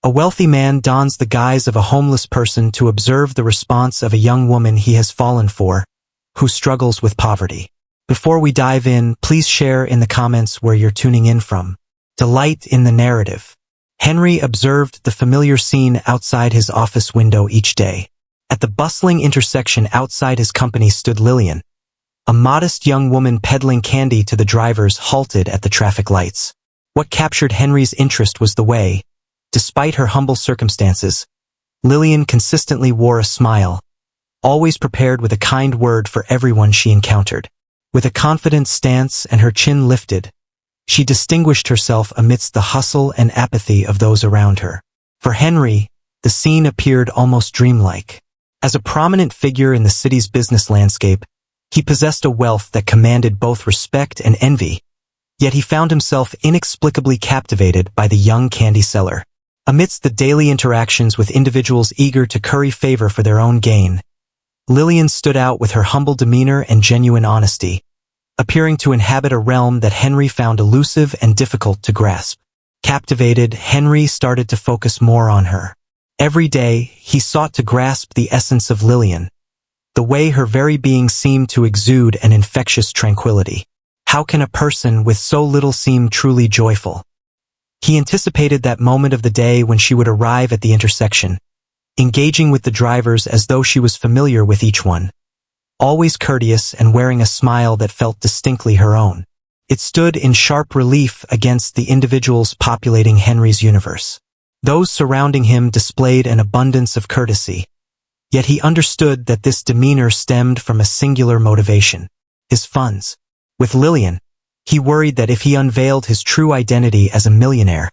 A wealthy man dons the guise of a homeless person to observe the response of a young woman he has fallen for, who struggles with poverty. Before we dive in, please share in the comments where you're tuning in from. Delight in the narrative. Henry observed the familiar scene outside his office window each day. At the bustling intersection outside his company stood Lillian, a modest young woman peddling candy to the drivers halted at the traffic lights. What captured Henry's interest was the way, despite her humble circumstances, Lillian consistently wore a smile, always prepared with a kind word for everyone she encountered. With a confident stance and her chin lifted, she distinguished herself amidst the hustle and apathy of those around her. For Henry, the scene appeared almost dreamlike. As a prominent figure in the city's business landscape, he possessed a wealth that commanded both respect and envy, yet he found himself inexplicably captivated by the young candy seller. Amidst the daily interactions with individuals eager to curry favor for their own gain, Lillian stood out with her humble demeanor and genuine honesty, appearing to inhabit a realm that Henry found elusive and difficult to grasp. Captivated, Henry started to focus more on her. Every day, he sought to grasp the essence of Lillian, the way her very being seemed to exude an infectious tranquility. How can a person with so little seem truly joyful? He anticipated that moment of the day when she would arrive at the intersection, engaging with the drivers as though she was familiar with each one, always courteous and wearing a smile that felt distinctly her own. It stood in sharp relief against the individuals populating Henry's universe. Those surrounding him displayed an abundance of courtesy, yet he understood that this demeanor stemmed from a singular motivation: his funds. With Lillian, he worried that if he unveiled his true identity as a millionaire,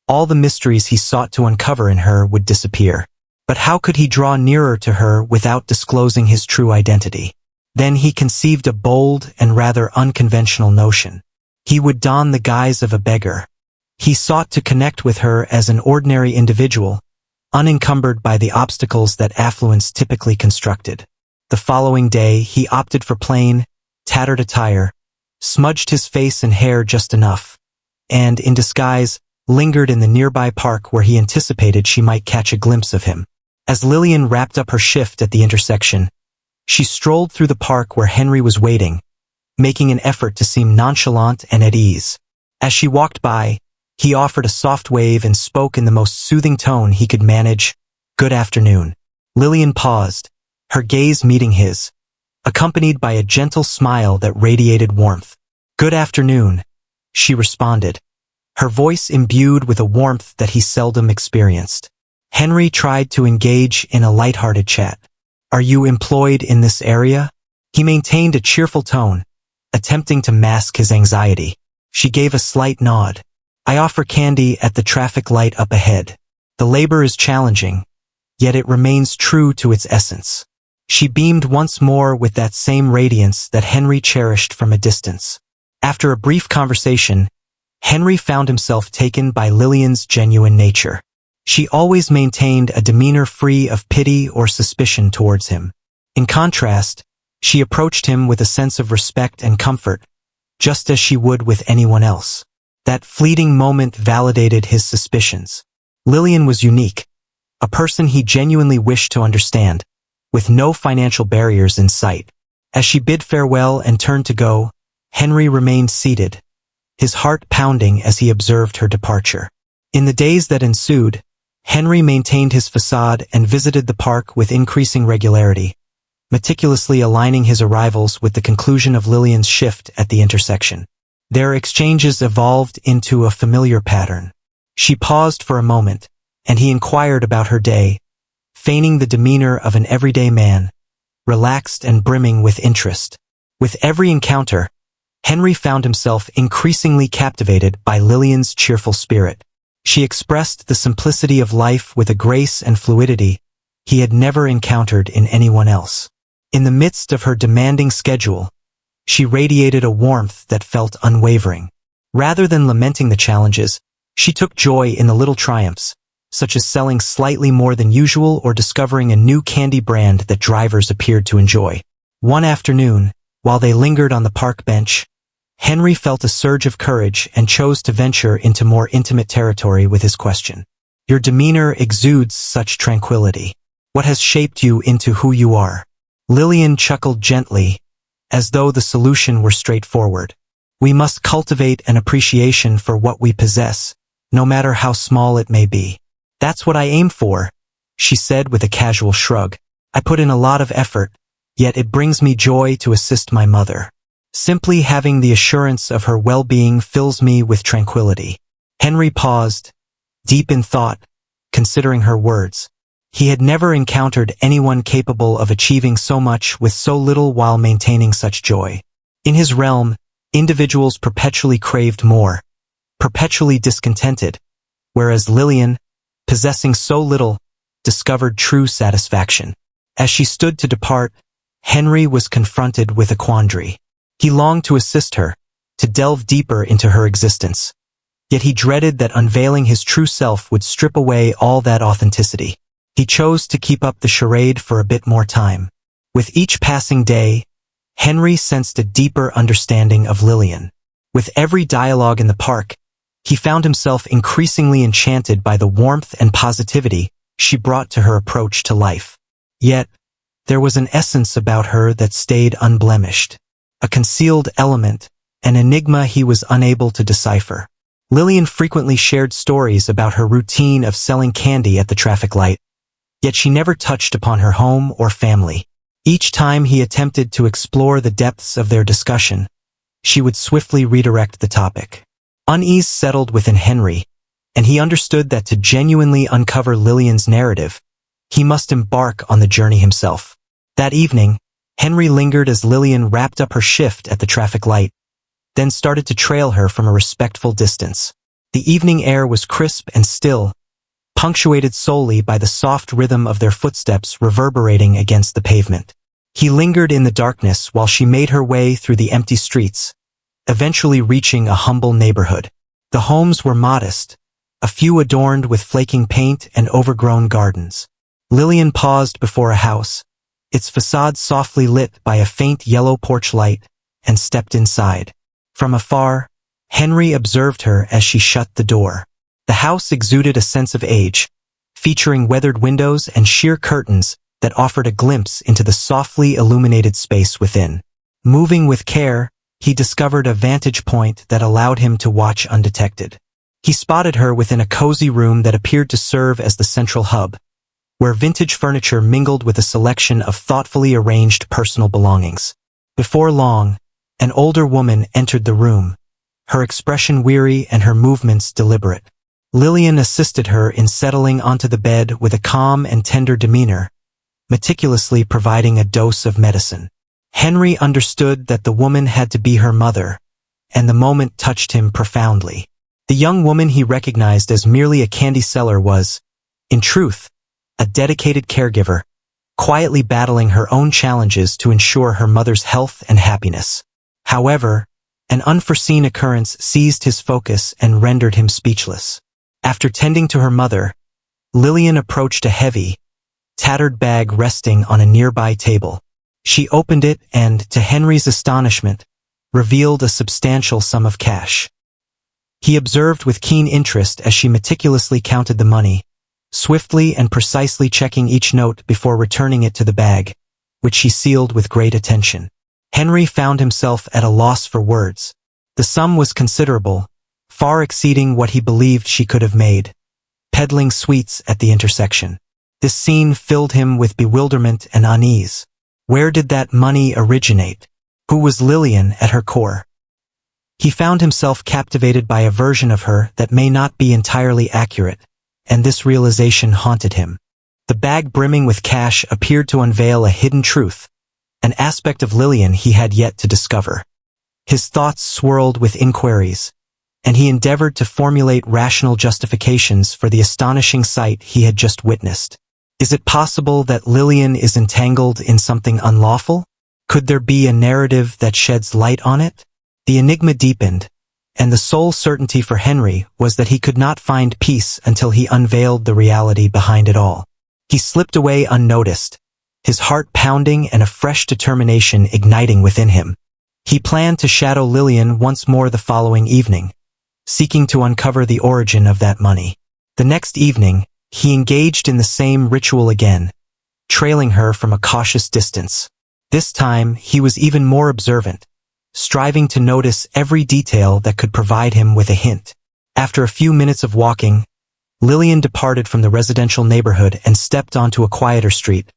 all the mysteries he sought to uncover in her would disappear. But how could he draw nearer to her without disclosing his true identity? Then he conceived a bold and rather unconventional notion. He would don the guise of a beggar. He sought to connect with her as an ordinary individual, unencumbered by the obstacles that affluence typically constructed. The following day, he opted for plain, tattered attire, smudged his face and hair just enough, and, in disguise, lingered in the nearby park where he anticipated she might catch a glimpse of him. As Lillian wrapped up her shift at the intersection, she strolled through the park where Henry was waiting, making an effort to seem nonchalant and at ease. As she walked by, he offered a soft wave and spoke in the most soothing tone he could manage, "Good afternoon." Lillian paused, her gaze meeting his, accompanied by a gentle smile that radiated warmth. "Good afternoon," she responded, her voice imbued with a warmth that he seldom experienced. Henry tried to engage in a light-hearted chat. "Are you employed in this area?" He maintained a cheerful tone, attempting to mask his anxiety. She gave a slight nod. "I offer candy at the traffic light up ahead. The labor is challenging, yet it remains true to its essence." She beamed once more with that same radiance that Henry cherished from a distance. After a brief conversation, Henry found himself taken by Lillian's genuine nature. She always maintained a demeanor free of pity or suspicion towards him. In contrast, she approached him with a sense of respect and comfort, just as she would with anyone else. That fleeting moment validated his suspicions. Lillian was unique, a person he genuinely wished to understand, with no financial barriers in sight. As she bid farewell and turned to go, Henry remained seated, his heart pounding as he observed her departure. In the days that ensued, Henry maintained his facade and visited the park with increasing regularity, meticulously aligning his arrivals with the conclusion of Lillian's shift at the intersection. Their exchanges evolved into a familiar pattern. She paused for a moment, and he inquired about her day, feigning the demeanor of an everyday man, relaxed and brimming with interest. With every encounter, Henry found himself increasingly captivated by Lillian's cheerful spirit. She expressed the simplicity of life with a grace and fluidity he had never encountered in anyone else. In the midst of her demanding schedule, she radiated a warmth that felt unwavering. Rather than lamenting the challenges, she took joy in the little triumphs, such as selling slightly more than usual or discovering a new candy brand that drivers appeared to enjoy. One afternoon, while they lingered on the park bench, Henry felt a surge of courage and chose to venture into more intimate territory with his question. Your demeanor exudes such tranquility. What has shaped you into who you are?" Lillian chuckled gently, as though the solution were straightforward. "We must cultivate an appreciation for what we possess, no matter how small it may be." "That's what I aim for," she said with a casual shrug. "I put in a lot of effort, yet it brings me joy to assist my mother. Simply having the assurance of her well-being fills me with tranquility." Henry paused, deep in thought, considering her words. He had never encountered anyone capable of achieving so much with so little while maintaining such joy. In his realm, individuals perpetually craved more, perpetually discontented, whereas Lillian, possessing so little, discovered true satisfaction. As she stood to depart, Henry was confronted with a quandary. He longed to assist her, to delve deeper into her existence. Yet he dreaded that unveiling his true self would strip away all that authenticity. He chose to keep up the charade for a bit more time. With each passing day, Henry sensed a deeper understanding of Lillian. With every dialogue in the park, he found himself increasingly enchanted by the warmth and positivity she brought to her approach to life. Yet, there was an essence about her that stayed unblemished. A concealed element, an enigma he was unable to decipher. Lillian frequently shared stories about her routine of selling candy at the traffic light, yet she never touched upon her home or family. Each time he attempted to explore the depths of their discussion, she would swiftly redirect the topic. Unease settled within Henry, and he understood that to genuinely uncover Lillian's narrative, he must embark on the journey himself. That evening, Henry lingered as Lillian wrapped up her shift at the traffic light, then started to trail her from a respectful distance. The evening air was crisp and still, punctuated solely by the soft rhythm of their footsteps reverberating against the pavement. He lingered in the darkness while she made her way through the empty streets, eventually reaching a humble neighborhood. The homes were modest, a few adorned with flaking paint and overgrown gardens. Lillian paused before a house, its facade softly lit by a faint yellow porch light, and stepped inside. From afar, Henry observed her as she shut the door. The house exuded a sense of age, featuring weathered windows and sheer curtains that offered a glimpse into the softly illuminated space within. Moving with care, he discovered a vantage point that allowed him to watch undetected. He spotted her within a cozy room that appeared to serve as the central hub, where vintage furniture mingled with a selection of thoughtfully arranged personal belongings. Before long, an older woman entered the room, her expression weary and her movements deliberate. Lillian assisted her in settling onto the bed with a calm and tender demeanor, meticulously providing a dose of medicine. Henry understood that the woman had to be her mother, and the moment touched him profoundly. The young woman he recognized as merely a candy seller was, in truth, a dedicated caregiver, quietly battling her own challenges to ensure her mother's health and happiness. However, an unforeseen occurrence seized his focus and rendered him speechless. After tending to her mother, Lillian approached a heavy, tattered bag resting on a nearby table. She opened it and, to Henry's astonishment, revealed a substantial sum of cash. He observed with keen interest as she meticulously counted the money, swiftly and precisely checking each note before returning it to the bag, which she sealed with great attention. Henry found himself at a loss for words. The sum was considerable, far exceeding what he believed she could have made, peddling sweets at the intersection. This scene filled him with bewilderment and unease. Where did that money originate? Who was Lillian at her core? He found himself captivated by a version of her that may not be entirely accurate, and this realization haunted him. The bag brimming with cash appeared to unveil a hidden truth, an aspect of Lillian he had yet to discover. His thoughts swirled with inquiries, and he endeavored to formulate rational justifications for the astonishing sight he had just witnessed. Is it possible that Lillian is entangled in something unlawful? Could there be a narrative that sheds light on it? The enigma deepened, and the sole certainty for Henry was that he could not find peace until he unveiled the reality behind it all. He slipped away unnoticed, his heart pounding and a fresh determination igniting within him. He planned to shadow Lillian once more the following evening, seeking to uncover the origin of that money. The next evening, he engaged in the same ritual again, trailing her from a cautious distance. This time, he was even more observant, striving to notice every detail that could provide him with a hint. After a few minutes of walking, Lillian departed from the residential neighborhood and stepped onto a quieter street,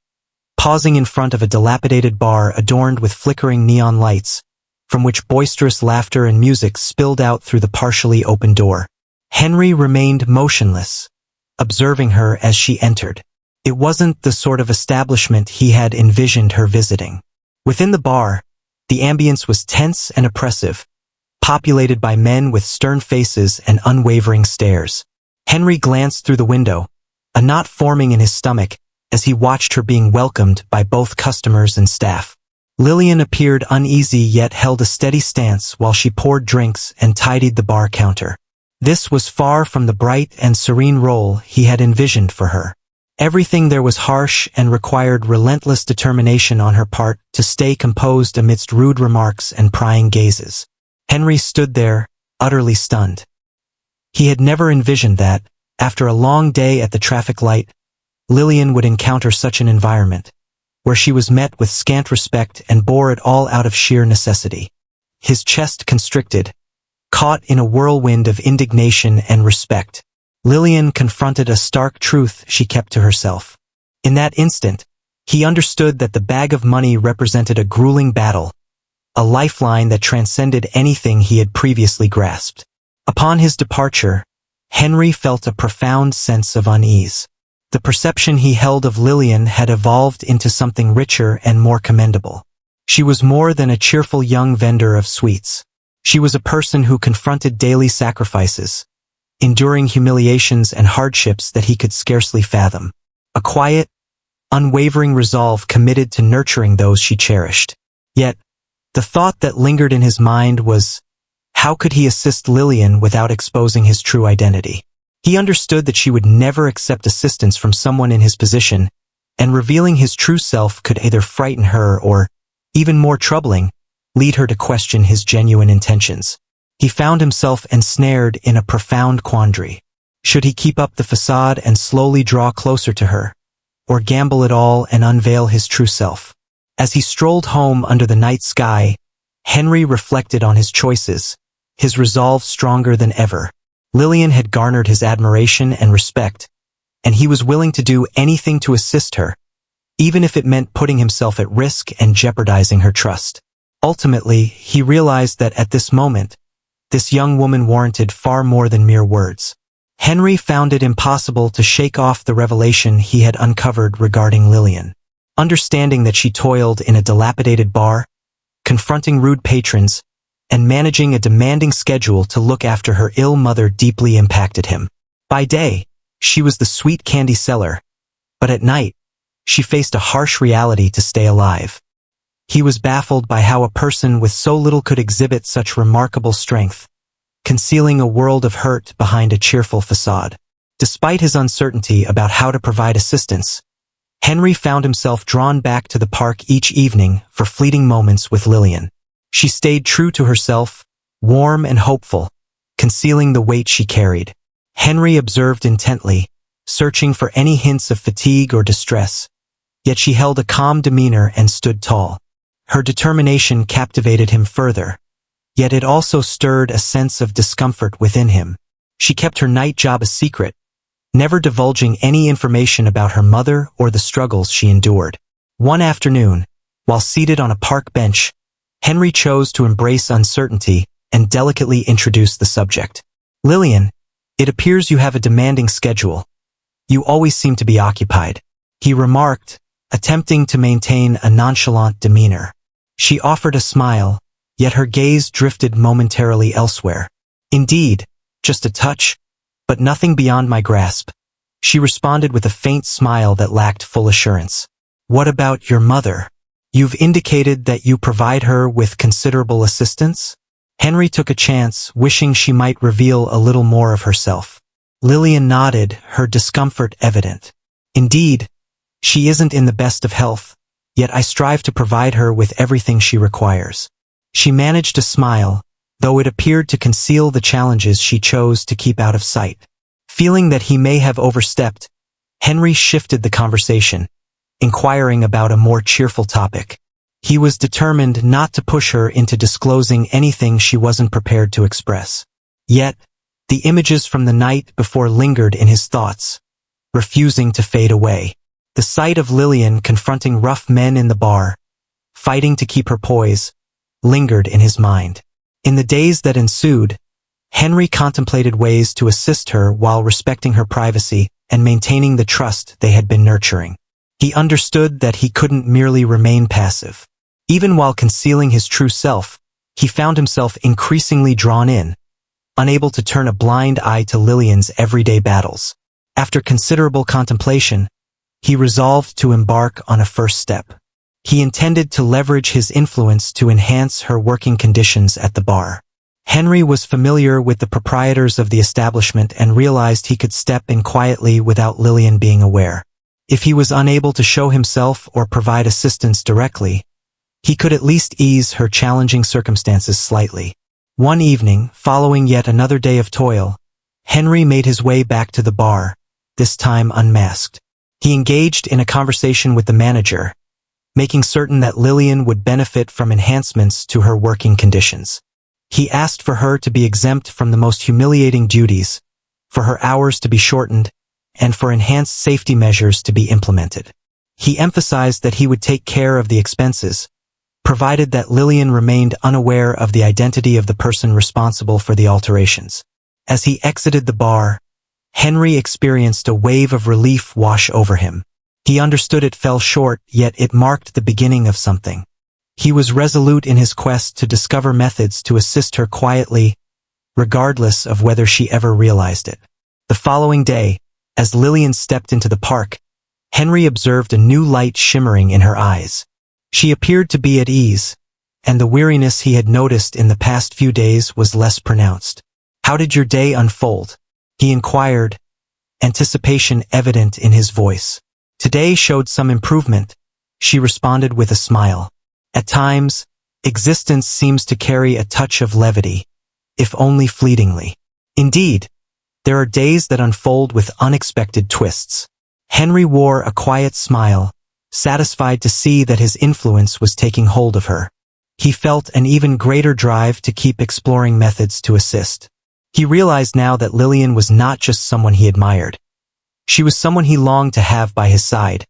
pausing in front of a dilapidated bar adorned with flickering neon lights, from which boisterous laughter and music spilled out through the partially open door. Henry remained motionless, observing her as she entered. It wasn't the sort of establishment he had envisioned her visiting. Within the bar, the ambience was tense and oppressive, populated by men with stern faces and unwavering stares. Henry glanced through the window, a knot forming in his stomach as he watched her being welcomed by both customers and staff. Lillian appeared uneasy yet held a steady stance while she poured drinks and tidied the bar counter. This was far from the bright and serene role he had envisioned for her. Everything there was harsh and required relentless determination on her part to stay composed amidst rude remarks and prying gazes. Henry stood there, utterly stunned. He had never envisioned that, after a long day at the traffic light, Lillian would encounter such an environment, where she was met with scant respect and bore it all out of sheer necessity. His chest constricted, caught in a whirlwind of indignation and respect. Lillian confronted a stark truth she kept to herself. In that instant, he understood that the bag of money represented a grueling battle, a lifeline that transcended anything he had previously grasped. Upon his departure, Henry felt a profound sense of unease. The perception he held of Lillian had evolved into something richer and more commendable. She was more than a cheerful young vendor of sweets. She was a person who confronted daily sacrifices, enduring humiliations and hardships that he could scarcely fathom. A quiet, unwavering resolve committed to nurturing those she cherished. Yet, the thought that lingered in his mind was, how could he assist Lillian without exposing his true identity? He understood that she would never accept assistance from someone in his position, and revealing his true self could either frighten her or, even more troubling, lead her to question his genuine intentions. He found himself ensnared in a profound quandary. Should he keep up the facade and slowly draw closer to her, or gamble it all and unveil his true self? As he strolled home under the night sky, Henry reflected on his choices, his resolve stronger than ever. Lillian had garnered his admiration and respect, and he was willing to do anything to assist her, even if it meant putting himself at risk and jeopardizing her trust. Ultimately, he realized that at this moment, this young woman warranted far more than mere words. Henry found it impossible to shake off the revelation he had uncovered regarding Lillian. Understanding that she toiled in a dilapidated bar, confronting rude patrons, and managing a demanding schedule to look after her ill mother deeply impacted him. By day, she was the sweet candy seller, but at night, she faced a harsh reality to stay alive. He was baffled by how a person with so little could exhibit such remarkable strength, concealing a world of hurt behind a cheerful facade. Despite his uncertainty about how to provide assistance, Henry found himself drawn back to the park each evening for fleeting moments with Lillian. She stayed true to herself, warm and hopeful, concealing the weight she carried. Henry observed intently, searching for any hints of fatigue or distress, yet she held a calm demeanor and stood tall. Her determination captivated him further, yet it also stirred a sense of discomfort within him. She kept her night job a secret, never divulging any information about her mother or the struggles she endured. One afternoon, while seated on a park bench, Henry chose to embrace uncertainty and delicately introduce the subject. "Lillian, it appears you have a demanding schedule. You always seem to be occupied," he remarked, attempting to maintain a nonchalant demeanor. She offered a smile, yet her gaze drifted momentarily elsewhere. "Indeed, just a touch, but nothing beyond my grasp," she responded with a faint smile that lacked full assurance. "What about your mother? You've indicated that you provide her with considerable assistance?" Henry took a chance, wishing she might reveal a little more of herself. Lillian nodded, her discomfort evident. "Indeed, she isn't in the best of health, yet I strive to provide her with everything she requires." She managed a smile, though it appeared to conceal the challenges she chose to keep out of sight. Feeling that he may have overstepped, Henry shifted the conversation, inquiring about a more cheerful topic. He was determined not to push her into disclosing anything she wasn't prepared to express. Yet, the images from the night before lingered in his thoughts, refusing to fade away. The sight of Lillian confronting rough men in the bar, fighting to keep her poise, lingered in his mind. In the days that ensued, Henry contemplated ways to assist her while respecting her privacy and maintaining the trust they had been nurturing. He understood that he couldn't merely remain passive. Even while concealing his true self, he found himself increasingly drawn in, unable to turn a blind eye to Lillian's everyday battles. After considerable contemplation, he resolved to embark on a first step. He intended to leverage his influence to enhance her working conditions at the bar. Henry was familiar with the proprietors of the establishment and realized he could step in quietly without Lillian being aware. If he was unable to show himself or provide assistance directly, he could at least ease her challenging circumstances slightly. One evening, following yet another day of toil, Henry made his way back to the bar, this time unmasked. He engaged in a conversation with the manager, making certain that Lillian would benefit from enhancements to her working conditions. He asked for her to be exempt from the most humiliating duties, for her hours to be shortened, and for enhanced safety measures to be implemented. He emphasized that he would take care of the expenses, provided that Lillian remained unaware of the identity of the person responsible for the alterations. As he exited the bar, Henry experienced a wave of relief wash over him. He understood it fell short, yet it marked the beginning of something. He was resolute in his quest to discover methods to assist her quietly, regardless of whether she ever realized it. The following day, as Lillian stepped into the park, Henry observed a new light shimmering in her eyes. She appeared to be at ease, and the weariness he had noticed in the past few days was less pronounced. "How did your day unfold?" he inquired, anticipation evident in his voice. "Today showed some improvement," she responded with a smile. "At times, existence seems to carry a touch of levity, if only fleetingly. Indeed, there are days that unfold with unexpected twists." Henry wore a quiet smile, satisfied to see that his influence was taking hold of her. He felt an even greater drive to keep exploring methods to assist. He realized now that Lillian was not just someone he admired. She was someone he longed to have by his side,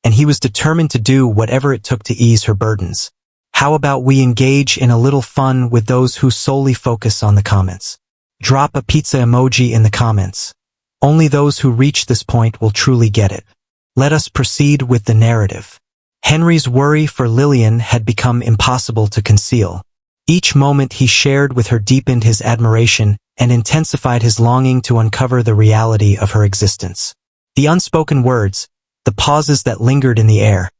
and he was determined to do whatever it took to ease her burdens. How about we engage in a little fun with those who solely focus on the comments? Drop a pizza emoji in the comments. Only those who reach this point will truly get it. Let us proceed with the narrative. Henry's worry for Lillian had become impossible to conceal. Each moment he shared with her deepened his admiration and intensified his longing to uncover the reality of her existence. The unspoken words, the pauses that lingered in the air,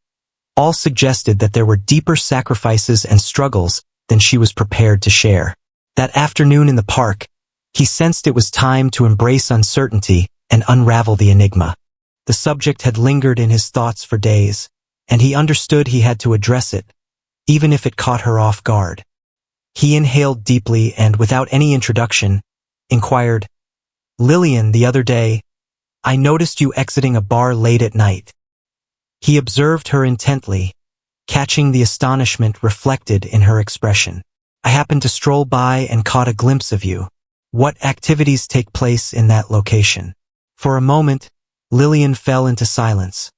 all suggested that there were deeper sacrifices and struggles than she was prepared to share. That afternoon in the park, he sensed it was time to embrace uncertainty and unravel the enigma. The subject had lingered in his thoughts for days, and he understood he had to address it, even if it caught her off guard. He inhaled deeply and, without any introduction, inquired, "Lillian, the other day, I noticed you exiting a bar late at night." He observed her intently, catching the astonishment reflected in her expression. "I happened to stroll by and caught a glimpse of you. What activities take place in that location?" For a moment, Lillian fell into silence,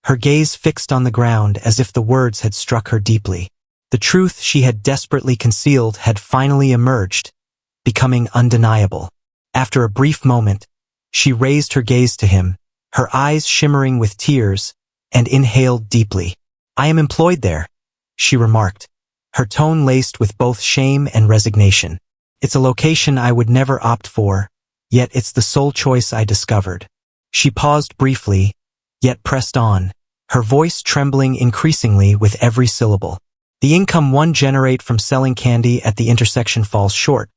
her gaze fixed on the ground as if the words had struck her deeply. The truth she had desperately concealed had finally emerged, becoming undeniable. After a brief moment, she raised her gaze to him, her eyes shimmering with tears, and inhaled deeply. "I am employed there," she remarked, her tone laced with both shame and resignation. "It's a location I would never opt for, yet it's the sole choice I discovered." She paused briefly, yet pressed on, her voice trembling increasingly with every syllable. "The income one generate from selling candy at the intersection falls short,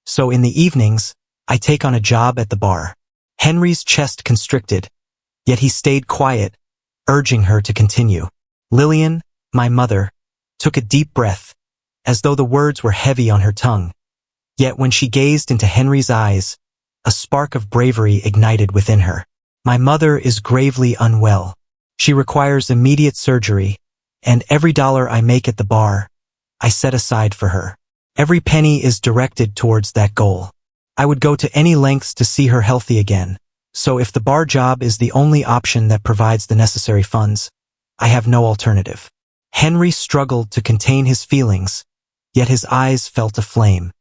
so in the evenings, I take on a job at the bar." Henry's chest constricted, yet he stayed quiet, urging her to continue. "Lillian, my mother," took a deep breath, as though the words were heavy on her tongue. Yet when she gazed into Henry's eyes, A spark of bravery ignited within her. My mother is gravely unwell. She requires immediate surgery, and every dollar I make at the bar, I set aside for her. Every penny is directed towards that goal. I would go to any lengths to see her healthy again. So if the bar job is the only option that provides the necessary funds, I have no alternative. Henry struggled to contain his feelings, yet his eyes felt aflame.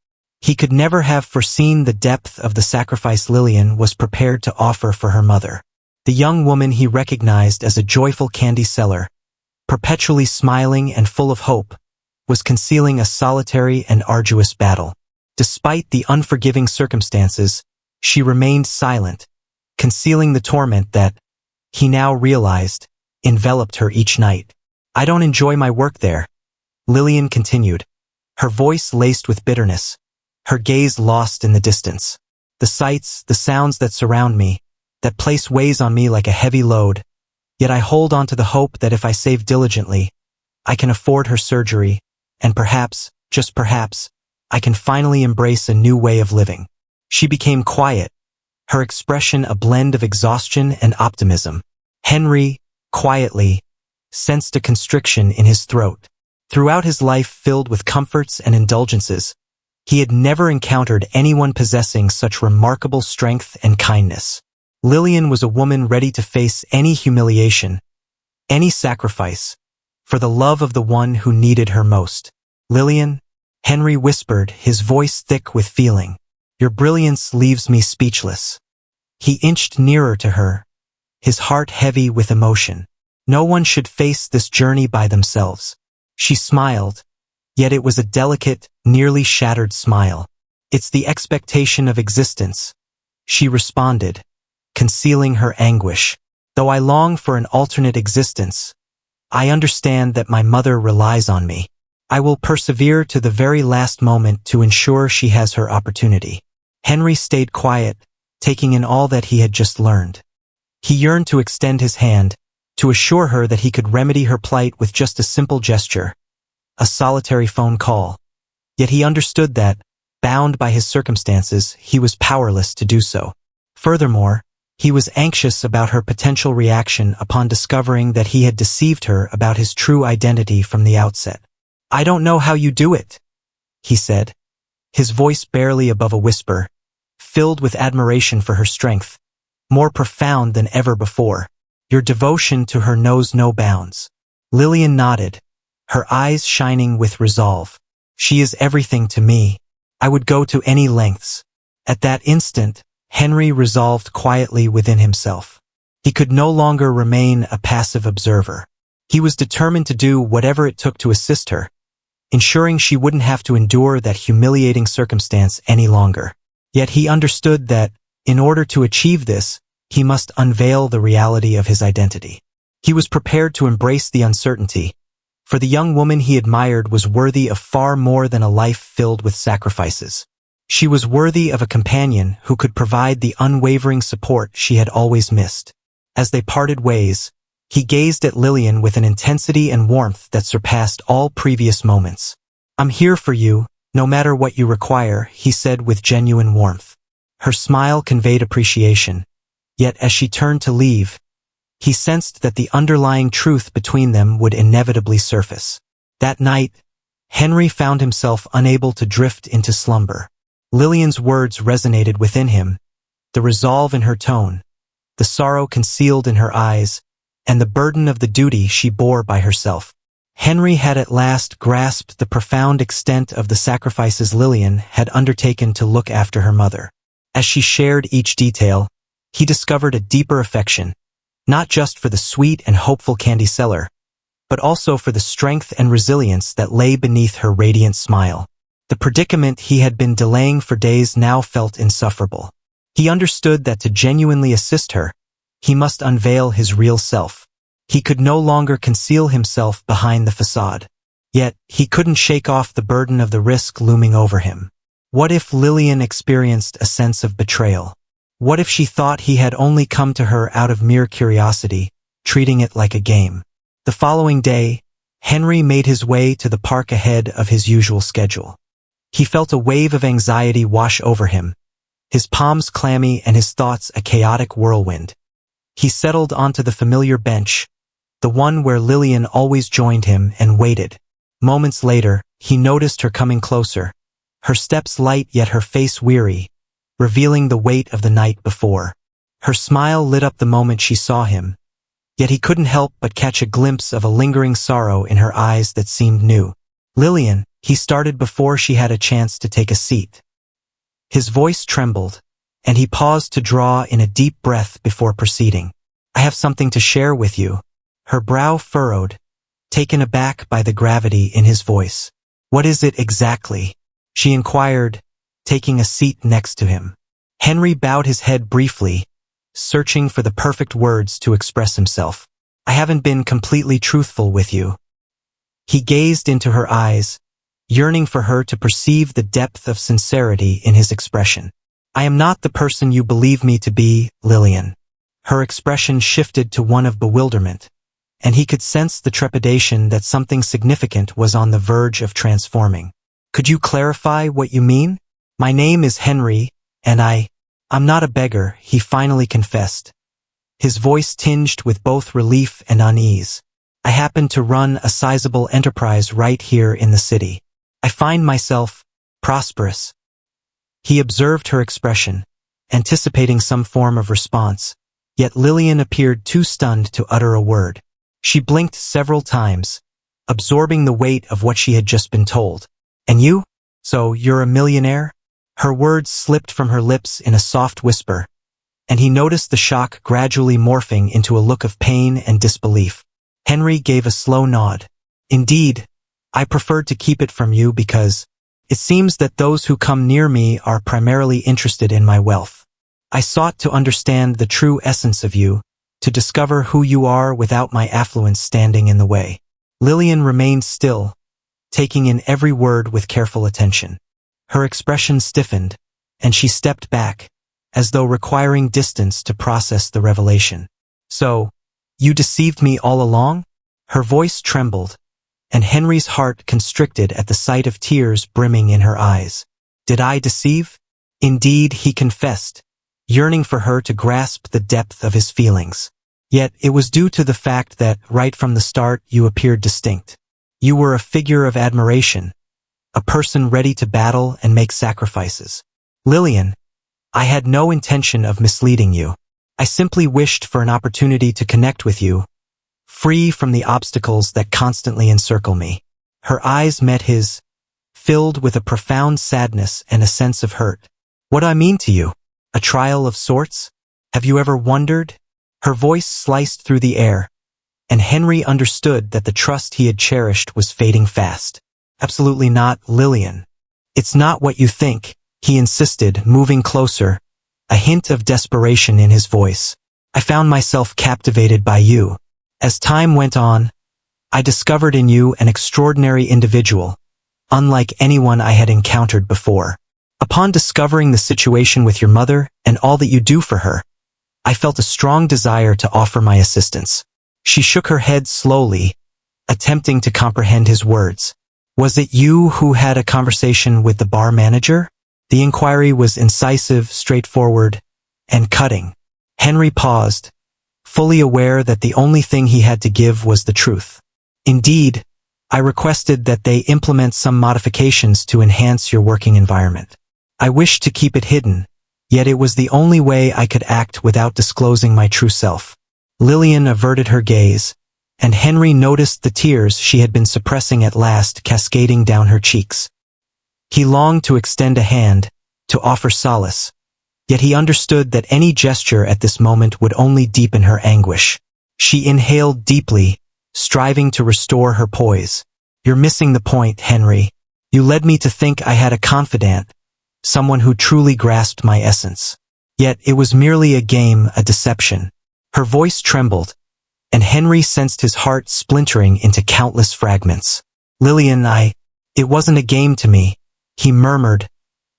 He could never have foreseen the depth of the sacrifice Lillian was prepared to offer for her mother. The young woman he recognized as a joyful candy seller, perpetually smiling and full of hope, was concealing a solitary and arduous battle. Despite the unforgiving circumstances, she remained silent, concealing the torment that, he now realized, enveloped her each night. I don't enjoy my work there, Lillian continued, her voice laced with bitterness, her gaze lost in the distance. The sights, the sounds that surround me, that place weighs on me like a heavy load, yet I hold on to the hope that if I save diligently, I can afford her surgery, and perhaps, just perhaps, I can finally embrace a new way of living. She became quiet, her expression a blend of exhaustion and optimism. Henry, quietly, sensed a constriction in his throat. Throughout his life filled with comforts and indulgences, he had never encountered anyone possessing such remarkable strength and kindness. Lillian was a woman ready to face any humiliation, any sacrifice, for the love of the one who needed her most. Lillian, Henry whispered, his voice thick with feeling. Your brilliance leaves me speechless. He inched nearer to her, his heart heavy with emotion. No one should face this journey by themselves. She smiled, yet it was a delicate, nearly shattered smile. It's the expectation of existence, she responded, concealing her anguish. Though I long for an alternate existence, I understand that my mother relies on me. I will persevere to the very last moment to ensure she has her opportunity. Henry stayed quiet, taking in all that he had just learned. He yearned to extend his hand, to assure her that he could remedy her plight with just a simple gesture, a solitary phone call. Yet he understood that, bound by his circumstances, he was powerless to do so. Furthermore, he was anxious about her potential reaction upon discovering that he had deceived her about his true identity from the outset. I don't know how you do it, he said, his voice barely above a whisper, filled with admiration for her strength, more profound than ever before. Your devotion to her knows no bounds. Lillian nodded, her eyes shining with resolve. She is everything to me. I would go to any lengths. At that instant, Henry resolved quietly within himself. He could no longer remain a passive observer. He was determined to do whatever it took to assist her, ensuring she wouldn't have to endure that humiliating circumstance any longer. Yet he understood that, in order to achieve this, he must unveil the reality of his identity. He was prepared to embrace the uncertainty, for the young woman he admired was worthy of far more than a life filled with sacrifices. She was worthy of a companion who could provide the unwavering support she had always missed. As they parted ways, he gazed at Lillian with an intensity and warmth that surpassed all previous moments. I'm here for you, no matter what you require, he said with genuine warmth. Her smile conveyed appreciation, yet as she turned to leave, he sensed that the underlying truth between them would inevitably surface. That night, Henry found himself unable to drift into slumber. Lillian's words resonated within him, the resolve in her tone, the sorrow concealed in her eyes, and the burden of the duty she bore by herself. Henry had at last grasped the profound extent of the sacrifices Lillian had undertaken to look after her mother. As she shared each detail, he discovered a deeper affection, not just for the sweet and hopeful candy seller, but also for the strength and resilience that lay beneath her radiant smile. The predicament he had been delaying for days now felt insufferable. He understood that to genuinely assist her, he must unveil his real self. He could no longer conceal himself behind the facade. Yet, he couldn't shake off the burden of the risk looming over him. What if Lillian experienced a sense of betrayal? What if she thought he had only come to her out of mere curiosity, treating it like a game? The following day, Henry made his way to the park ahead of his usual schedule. He felt a wave of anxiety wash over him, his palms clammy and his thoughts a chaotic whirlwind. He settled onto the familiar bench, the one where Lillian always joined him, and waited. Moments later, he noticed her coming closer, her steps light yet her face weary, revealing the weight of the night before. Her smile lit up the moment she saw him, yet he couldn't help but catch a glimpse of a lingering sorrow in her eyes that seemed new. "Lillian," he started before she had a chance to take a seat. His voice trembled, and he paused to draw in a deep breath before proceeding. "I have something to share with you." Her brow furrowed, taken aback by the gravity in his voice. "What is it exactly?" she inquired, taking a seat next to him. Henry bowed his head briefly, searching for the perfect words to express himself. "I haven't been completely truthful with you." He gazed into her eyes, yearning for her to perceive the depth of sincerity in his expression. "I am not the person you believe me to be, Lillian." Her expression shifted to one of bewilderment, and he could sense the trepidation that something significant was on the verge of transforming. "Could you clarify what you mean?" "My name is Henry, and I'm not a beggar," he finally confessed, his voice tinged with both relief and unease. "I happen to run a sizable enterprise right here in the city. I find myself prosperous." He observed her expression, anticipating some form of response, yet Lillian appeared too stunned to utter a word. She blinked several times, absorbing the weight of what she had just been told. "And you? So you're a millionaire?" Her words slipped from her lips in a soft whisper, and he noticed the shock gradually morphing into a look of pain and disbelief. Henry gave a slow nod. "Indeed, I preferred to keep it from you because it seems that those who come near me are primarily interested in my wealth. I sought to understand the true essence of you, to discover who you are without my affluence standing in the way." Lillian remained still, taking in every word with careful attention. Her expression stiffened, and she stepped back, as though requiring distance to process the revelation. "So, you deceived me all along?" Her voice trembled, and Henry's heart constricted at the sight of tears brimming in her eyes. "Did I deceive?" Indeed, he confessed, yearning for her to grasp the depth of his feelings. "Yet it was due to the fact that, right from the start, you appeared distinct. You were a figure of admiration, a person ready to battle and make sacrifices. Lillian, I had no intention of misleading you. I simply wished for an opportunity to connect with you, free from the obstacles that constantly encircle me." Her eyes met his, filled with a profound sadness and a sense of hurt. "What do I mean to you? A trial of sorts? Have you ever wondered?" Her voice sliced through the air, and Henry understood that the trust he had cherished was fading fast. "Absolutely not, Lillian. It's not what you think," he insisted, moving closer, a hint of desperation in his voice. "I found myself captivated by you. As time went on, I discovered in you an extraordinary individual, unlike anyone I had encountered before. Upon discovering the situation with your mother and all that you do for her, I felt a strong desire to offer my assistance." She shook her head slowly, attempting to comprehend his words. "Was it you who had a conversation with the bar manager?" The inquiry was incisive, straightforward, and cutting. Henry paused, fully aware that the only thing he had to give was the truth. "Indeed, I requested that they implement some modifications to enhance your working environment. I wished to keep it hidden, yet it was the only way I could act without disclosing my true self." Lillian averted her gaze, and Henry noticed the tears she had been suppressing at last cascading down her cheeks. He longed to extend a hand, to offer solace, yet he understood that any gesture at this moment would only deepen her anguish. She inhaled deeply, striving to restore her poise. "You're missing the point, Henry. You led me to think I had a confidant, someone who truly grasped my essence. Yet it was merely a game, a deception." Her voice trembled, and Henry sensed his heart splintering into countless fragments. "Lillian, it wasn't a game to me," he murmured,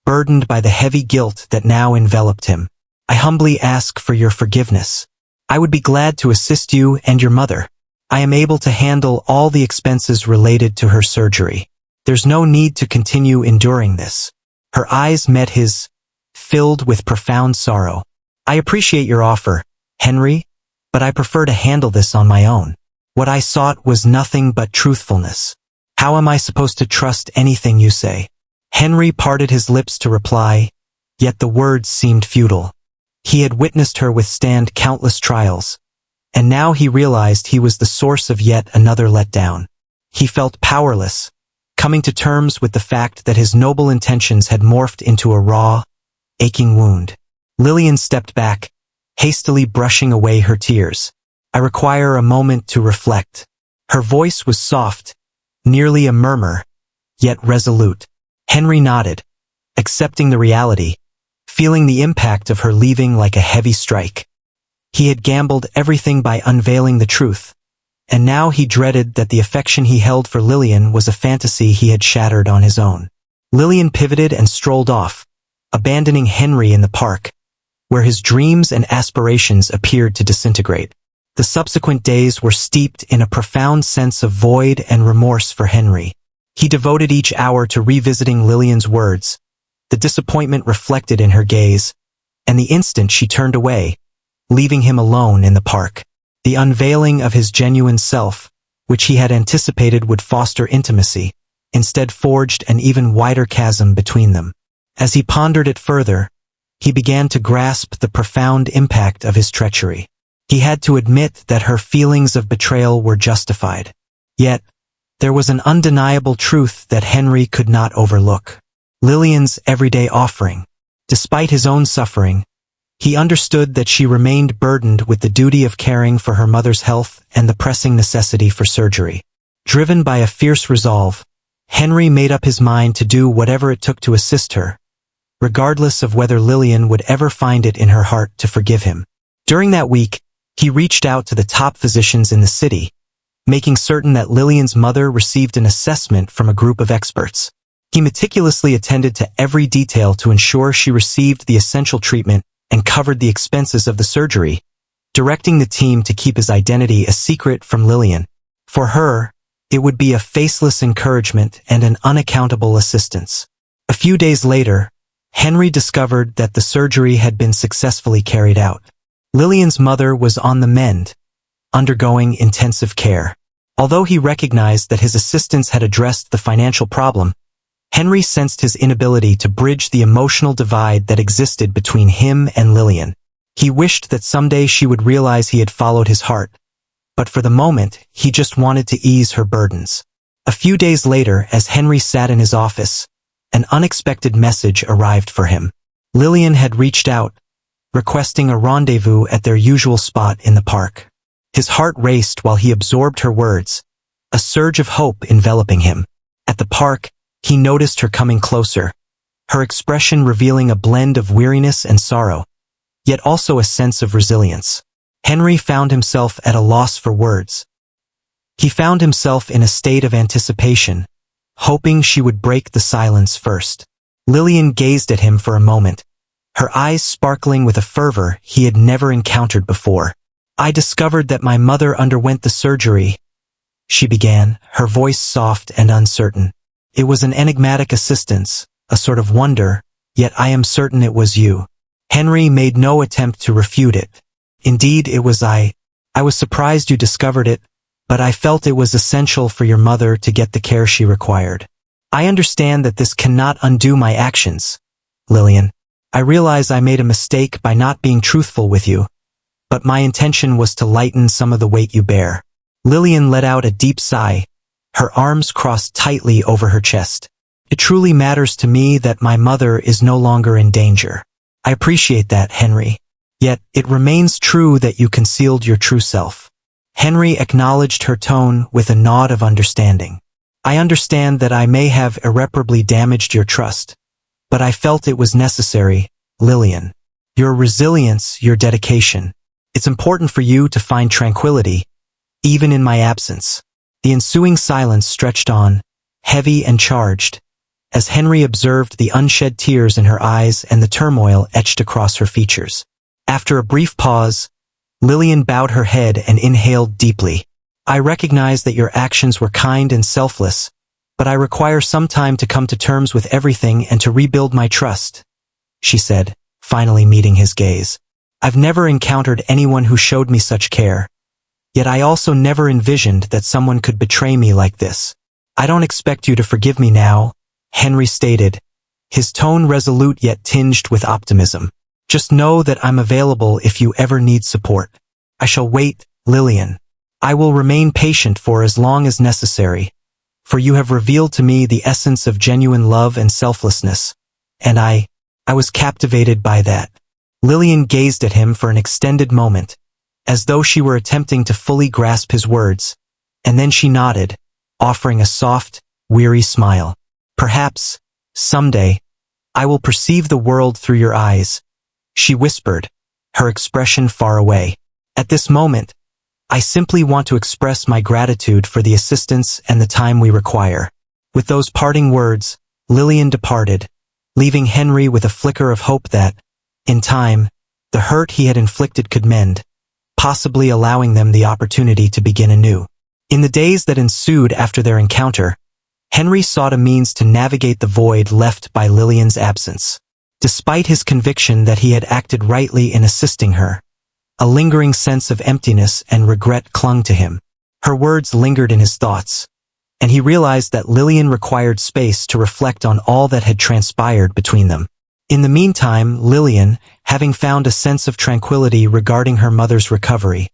burdened by the heavy guilt that now enveloped him. "I humbly ask for your forgiveness. I would be glad to assist you and your mother. I am able to handle all the expenses related to her surgery. There's no need to continue enduring this." Her eyes met his, filled with profound sorrow. I appreciate your offer, Henry, but I prefer to handle this on my own. What I sought was nothing but truthfulness. How am I supposed to trust anything you say? Henry parted his lips to reply, yet the words seemed futile. He had witnessed her withstand countless trials, and now he realized he was the source of yet another letdown. He felt powerless, coming to terms with the fact that his noble intentions had morphed into a raw, aching wound. Lillian stepped back, hastily brushing away her tears. I require a moment to reflect. Her voice was soft, nearly a murmur, yet resolute. Henry nodded, accepting the reality, feeling the impact of her leaving like a heavy strike. He had gambled everything by unveiling the truth, and now he dreaded that the affection he held for Lillian was a fantasy he had shattered on his own. Lillian pivoted and strolled off, abandoning Henry in the park, where his dreams and aspirations appeared to disintegrate. The subsequent days were steeped in a profound sense of void and remorse for Henry. He devoted each hour to revisiting Lillian's words, the disappointment reflected in her gaze, and the instant she turned away, leaving him alone in the park. The unveiling of his genuine self, which he had anticipated would foster intimacy, instead forged an even wider chasm between them. As he pondered it further, he began to grasp the profound impact of his treachery. He had to admit that her feelings of betrayal were justified. Yet, there was an undeniable truth that Henry could not overlook. Lillian's everyday offering. Despite his own suffering, he understood that she remained burdened with the duty of caring for her mother's health and the pressing necessity for surgery. Driven by a fierce resolve, Henry made up his mind to do whatever it took to assist her, regardless of whether Lillian would ever find it in her heart to forgive him. During that week, he reached out to the top physicians in the city, making certain that Lillian's mother received an assessment from a group of experts. He meticulously attended to every detail to ensure she received the essential treatment and covered the expenses of the surgery, directing the team to keep his identity a secret from Lillian. For her, it would be a faceless encouragement and an unaccountable assistance. A few days later, Henry discovered that the surgery had been successfully carried out. Lillian's mother was on the mend, undergoing intensive care. Although he recognized that his assistance had addressed the financial problem, Henry sensed his inability to bridge the emotional divide that existed between him and Lillian. He wished that someday she would realize he had followed his heart, but for the moment, he just wanted to ease her burdens. A few days later, as Henry sat in his office, an unexpected message arrived for him. Lillian had reached out, requesting a rendezvous at their usual spot in the park. His heart raced while he absorbed her words, a surge of hope enveloping him. At the park, he noticed her coming closer, her expression revealing a blend of weariness and sorrow, yet also a sense of resilience. Henry found himself at a loss for words. He found himself in a state of anticipation, hoping she would break the silence first. Lillian gazed at him for a moment, her eyes sparkling with a fervor he had never encountered before. "I discovered that my mother underwent the surgery," she began, her voice soft and uncertain. "It was an enigmatic assistance, a sort of wonder, yet I am certain it was you." Henry made no attempt to refute it. "Indeed, it was I. I was surprised you discovered it, but I felt it was essential for your mother to get the care she required. I understand that this cannot undo my actions, Lillian. I realize I made a mistake by not being truthful with you, but my intention was to lighten some of the weight you bear." Lillian let out a deep sigh, her arms crossed tightly over her chest. "It truly matters to me that my mother is no longer in danger. I appreciate that, Henry. Yet, it remains true that you concealed your true self." Henry acknowledged her tone with a nod of understanding. "I understand that I may have irreparably damaged your trust, but I felt it was necessary, Lillian. Your resilience, your dedication. It's important for you to find tranquility, even in my absence." The ensuing silence stretched on, heavy and charged, as Henry observed the unshed tears in her eyes and the turmoil etched across her features. After a brief pause, Lillian bowed her head and inhaled deeply. "I recognize that your actions were kind and selfless, but I require some time to come to terms with everything and to rebuild my trust. she said, finally meeting his gaze. I've never encountered anyone who showed me such care. Yet I also never envisioned that someone could betray me like this. I don't expect you to forgive me now, Henry stated, his tone resolute yet tinged with optimism. Just know that I'm available if you ever need support. I shall wait, Lillian. I will remain patient for as long as necessary, for you have revealed to me the essence of genuine love and selflessness, and I was captivated by that. Lillian gazed at him for an extended moment, as though she were attempting to fully grasp his words, and then she nodded, offering a soft, weary smile. Perhaps, someday, I will perceive the world through your eyes, she whispered, her expression far away. At this moment, I simply want to express my gratitude for the assistance and the time we require. With those parting words, Lillian departed, leaving Henry with a flicker of hope that, in time, the hurt he had inflicted could mend, possibly allowing them the opportunity to begin anew. In the days that ensued after their encounter, Henry sought a means to navigate the void left by Lillian's absence. Despite his conviction that he had acted rightly in assisting her, a lingering sense of emptiness and regret clung to him. Her words lingered in his thoughts, and he realized that Lillian required space to reflect on all that had transpired between them. In the meantime, Lillian, having found a sense of tranquility regarding her mother's recovery,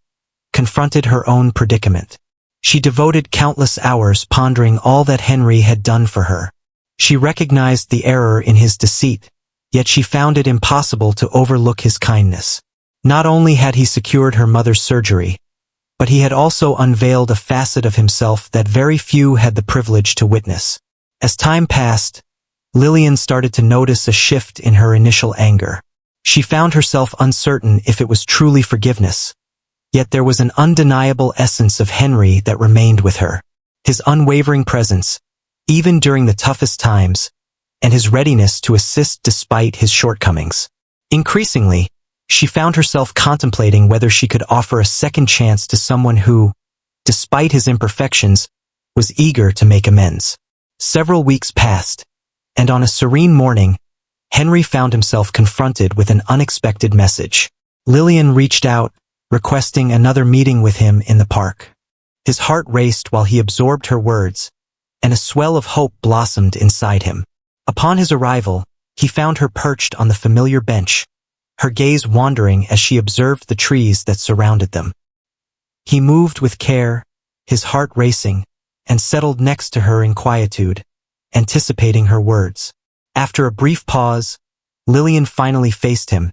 confronted her own predicament. She devoted countless hours pondering all that Henry had done for her. She recognized the error in his deceit, yet she found it impossible to overlook his kindness. Not only had he secured her mother's surgery, but he had also unveiled a facet of himself that very few had the privilege to witness. As time passed, Lillian started to notice a shift in her initial anger. She found herself uncertain if it was truly forgiveness, yet there was an undeniable essence of Henry that remained with her. His unwavering presence, even during the toughest times, and his readiness to assist despite his shortcomings. Increasingly, she found herself contemplating whether she could offer a second chance to someone who, despite his imperfections, was eager to make amends. Several weeks passed, and on a serene morning, Henry found himself confronted with an unexpected message. Lillian reached out, requesting another meeting with him in the park. His heart raced while he absorbed her words, and a swell of hope blossomed inside him. Upon his arrival, he found her perched on the familiar bench, her gaze wandering as she observed the trees that surrounded them. He moved with care, his heart racing, and settled next to her in quietude, anticipating her words. After a brief pause, Lillian finally faced him,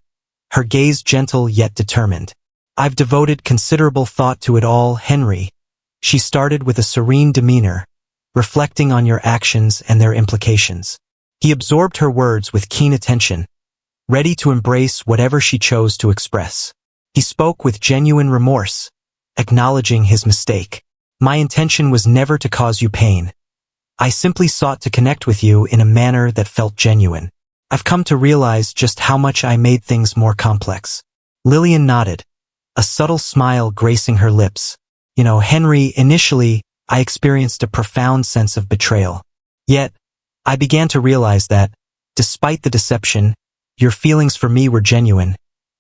her gaze gentle yet determined. I've devoted considerable thought to it all, Henry. She started with a serene demeanor, reflecting on your actions and their implications. He absorbed her words with keen attention, ready to embrace whatever she chose to express. He spoke with genuine remorse, acknowledging his mistake. My intention was never to cause you pain. I simply sought to connect with you in a manner that felt genuine. I've come to realize just how much I made things more complex. Lillian nodded, a subtle smile gracing her lips. Henry, initially, I experienced a profound sense of betrayal. Yet, I began to realize that, despite the deception, your feelings for me were genuine,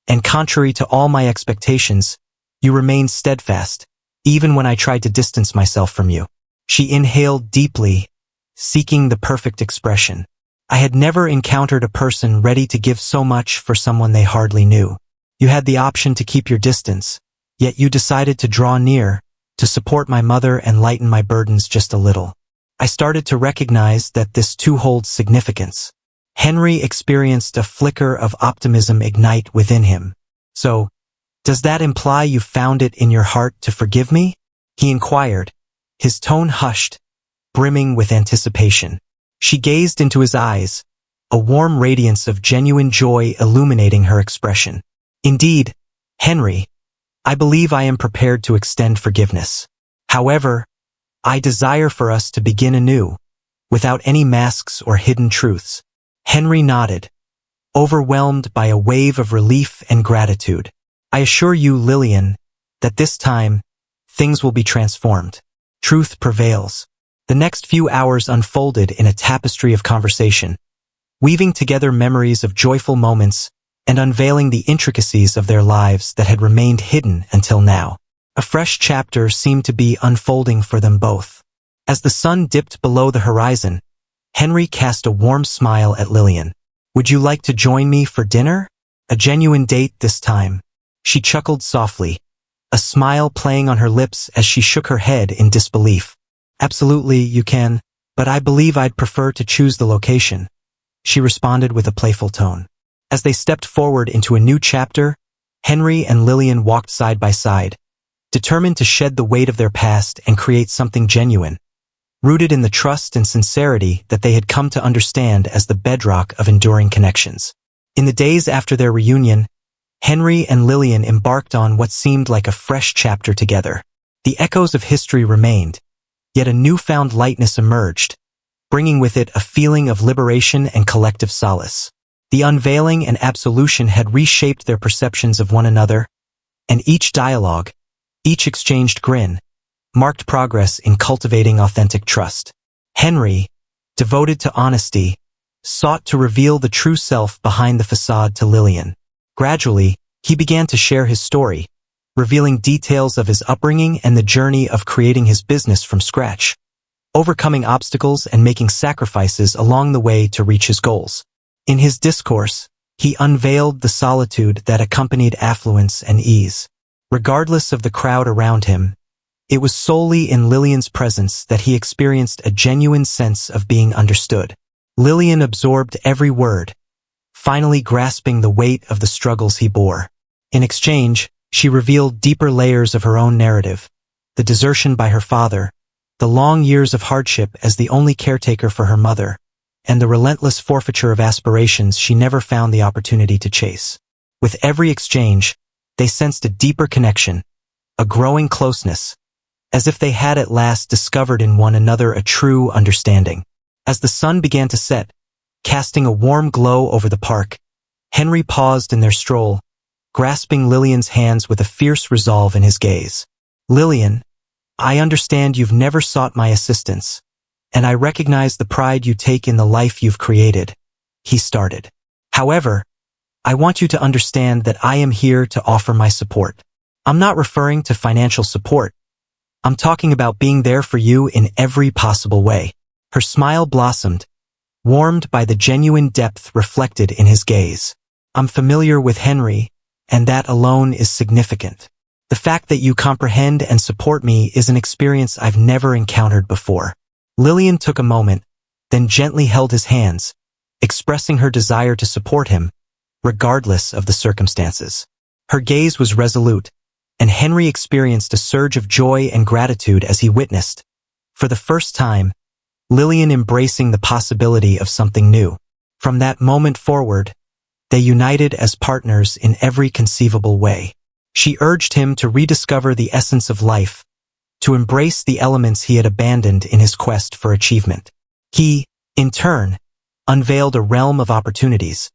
and contrary to all my expectations, you remained steadfast, even when I tried to distance myself from you. She inhaled deeply, seeking the perfect expression. I had never encountered a person ready to give so much for someone they hardly knew. You had the option to keep your distance, yet you decided to draw near, to support my mother and lighten my burdens just a little. I started to recognize that this too holds significance. Henry experienced a flicker of optimism ignite within him. So, does that imply you found it in your heart to forgive me? He inquired, his tone hushed, brimming with anticipation. She gazed into his eyes, a warm radiance of genuine joy illuminating her expression. Indeed, Henry, I believe I am prepared to extend forgiveness. However, I desire for us to begin anew, without any masks or hidden truths. Henry nodded, overwhelmed by a wave of relief and gratitude. I assure you, Lillian, that this time, things will be transformed. Truth prevails. The next few hours unfolded in a tapestry of conversation, weaving together memories of joyful moments and unveiling the intricacies of their lives that had remained hidden until now. A fresh chapter seemed to be unfolding for them both. As the sun dipped below the horizon, Henry cast a warm smile at Lillian. "Would you like to join me for dinner? A genuine date this time." She chuckled softly, a smile playing on her lips as she shook her head in disbelief. "Absolutely, you can, but I believe I'd prefer to choose the location," she responded with a playful tone. As they stepped forward into a new chapter, Henry and Lillian walked side by side, determined to shed the weight of their past and create something genuine, rooted in the trust and sincerity that they had come to understand as the bedrock of enduring connections. In the days after their reunion, Henry and Lillian embarked on what seemed like a fresh chapter together. The echoes of history remained, yet a newfound lightness emerged, bringing with it a feeling of liberation and collective solace. The unveiling and absolution had reshaped their perceptions of one another, and each dialogue, each exchanged grin, marked progress in cultivating authentic trust. Henry, devoted to honesty, sought to reveal the true self behind the facade to Lillian. Gradually, he began to share his story, revealing details of his upbringing and the journey of creating his business from scratch, overcoming obstacles and making sacrifices along the way to reach his goals. In his discourse, he unveiled the solitude that accompanied affluence and ease. Regardless of the crowd around him, it was solely in Lillian's presence that he experienced a genuine sense of being understood. Lillian absorbed every word, finally grasping the weight of the struggles he bore. In exchange, she revealed deeper layers of her own narrative, the desertion by her father, the long years of hardship as the only caretaker for her mother, and the relentless forfeiture of aspirations she never found the opportunity to chase. With every exchange, they sensed a deeper connection, a growing closeness, as if they had at last discovered in one another a true understanding. As the sun began to set, casting a warm glow over the park, Henry paused in their stroll, grasping Lillian's hands with a fierce resolve in his gaze. "Lillian, I understand you've never sought my assistance, and I recognize the pride you take in the life you've created," he started. "However, I want you to understand that I am here to offer my support. I'm not referring to financial support. I'm talking about being there for you in every possible way." Her smile blossomed, warmed by the genuine depth reflected in his gaze. "I'm familiar with Henry, and that alone is significant. The fact that you comprehend and support me is an experience I've never encountered before." Lillian took a moment, then gently held his hands, expressing her desire to support him, regardless of the circumstances. Her gaze was resolute, and Henry experienced a surge of joy and gratitude as he witnessed, for the first time, Lillian embracing the possibility of something new. From that moment forward, they united as partners in every conceivable way. She urged him to rediscover the essence of life, to embrace the elements he had abandoned in his quest for achievement. He, in turn, unveiled a realm of opportunities,